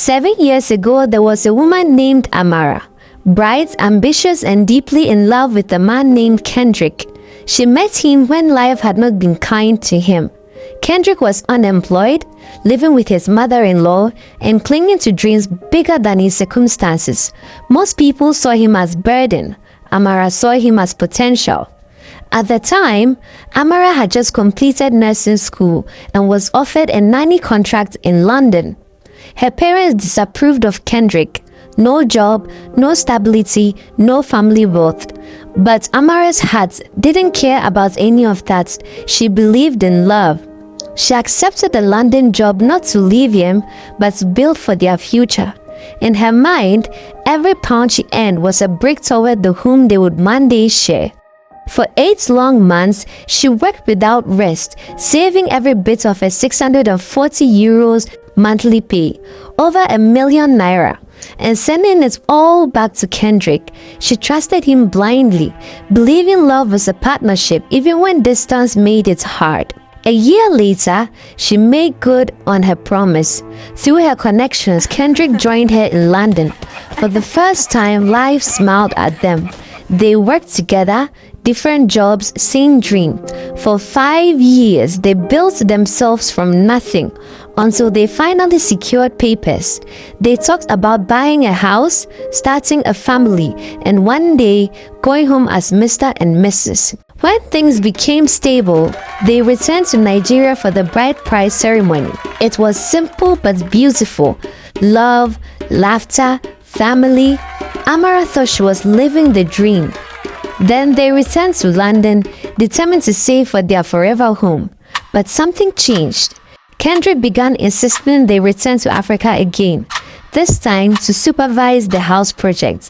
7 years ago, there was a woman named Amara, bright, ambitious, and deeply in love with a man named Kendrick. She met him when life had not been kind to him. Kendrick was unemployed, living with his mother-in-law, and clinging to dreams bigger than his circumstances. Most people saw him as burden. Amara saw him as potential. At the time, Amara had just completed nursing school and was offered a nanny contract in London. Her parents disapproved of Kendrick. No job, no stability, no family wealth. But Amara's heart didn't care about any of that. She believed in love. She accepted the London job not to leave him, but to build for their future. In her mind, every pound she earned was a brick toward the home they would one day share. For 8 long months, she worked without rest, saving every bit of her €640 monthly pay, over ₦1,000,000, and sending it all back to Kendrick. She trusted him blindly, believing love was a partnership even when distance made it hard. A year later, she made good on her promise. Through her connections, Kendrick joined her in London. For the first time, life smiled at them. They worked together, different jobs, same dream. For 5 years, they built themselves from nothing until they finally secured papers. They talked about buying a house, starting a family, and one day going home as Mr. and Mrs. When things became stable, they returned to Nigeria for the bride price ceremony. It was simple but beautiful. Love, laughter, family. Amara thought she was living the dream. Then they returned to London, determined to save for their forever home. But something changed. Kendrick began insisting they return to Africa again, this time to supervise the house project.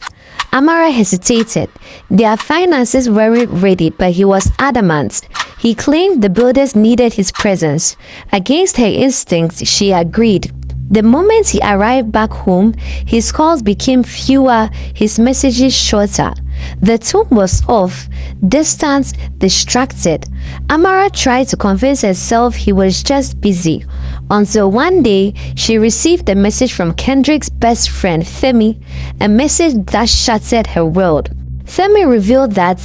Amara hesitated. Their finances weren't ready, but he was adamant. He claimed the builders needed his presence. Against her instincts, she agreed. The moment he arrived back home, his calls became fewer, his messages shorter. The tone was off, distant, distracted. Amara tried to convince herself he was just busy, until one day she received a message from Kendrick's best friend, Femi, a message that shattered her world. Femi revealed that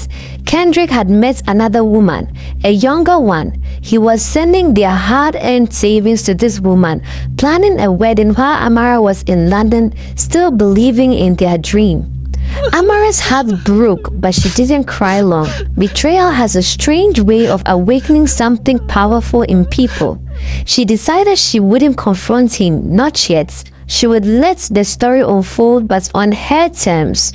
Kendrick had met another woman, a younger one. He was sending their hard-earned savings to this woman, planning a wedding while Amara was in London, still believing in their dream. Amara's heart broke, but she didn't cry long. Betrayal has a strange way of awakening something powerful in people. She decided she wouldn't confront him, not yet. She would let the story unfold, but on her terms.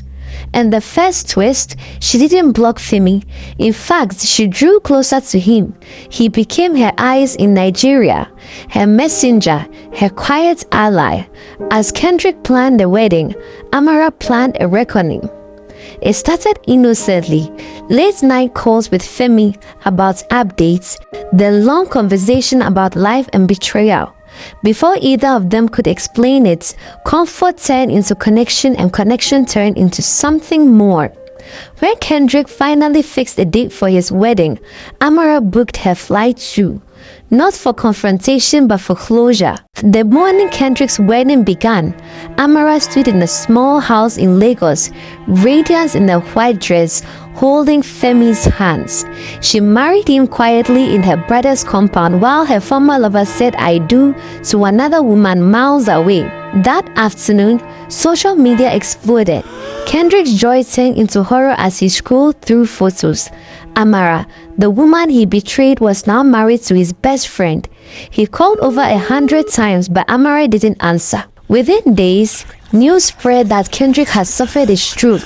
And the first twist, she didn't block Femi. In fact, she drew closer to him. He became her eyes in Nigeria, her messenger, her quiet ally. As Kendrick planned the wedding, Amara planned a reckoning. It started innocently. Late night calls with Femi about updates, the long conversation about life and betrayal. Before either of them could explain it, comfort turned into connection and connection turned into something more. When Kendrick finally fixed a date for his wedding, Amara booked her flight too. Not for confrontation but for closure. The morning Kendrick's wedding began, Amara stood in a small house in Lagos, radiant in a white dress, holding Femi's hands. She married him quietly in her brother's compound while her former lover said "I do" to another woman miles away. That afternoon, social media exploded. Kendrick's joy turned into horror as he scrolled through photos. Amara, the woman he betrayed, was now married to his best friend. He called over 100 times, but Amara didn't answer. Within days, news spread that Kendrick had suffered a stroke.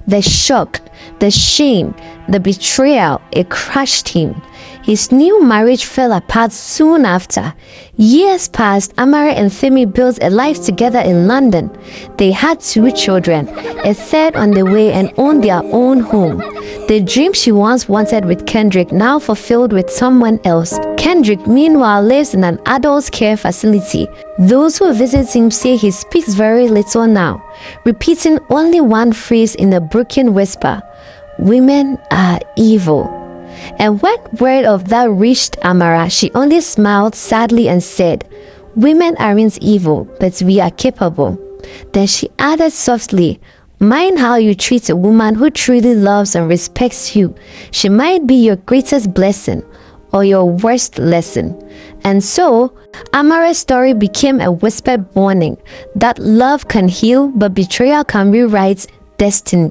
The shock, the shame, the betrayal, it crushed him. His new marriage fell apart soon after. Years passed. Amara and Femi built a life together in London. They had 2 children, a third on the way, and owned their own home. The dream she once wanted with Kendrick, now fulfilled with someone else. Kendrick, meanwhile, lives in an adult care facility. Those who visit him say he speaks very little now, repeating only one phrase in a broken whisper: "Women are evil." And when word of that reached Amara, she only smiled sadly and said, Women aren't evil, but we are capable. Then she added softly, mind how you treat a woman who truly loves and respects you. She might be your greatest blessing or your worst lesson. And so, Amara's story became a whispered warning that love can heal, but betrayal can rewrite destiny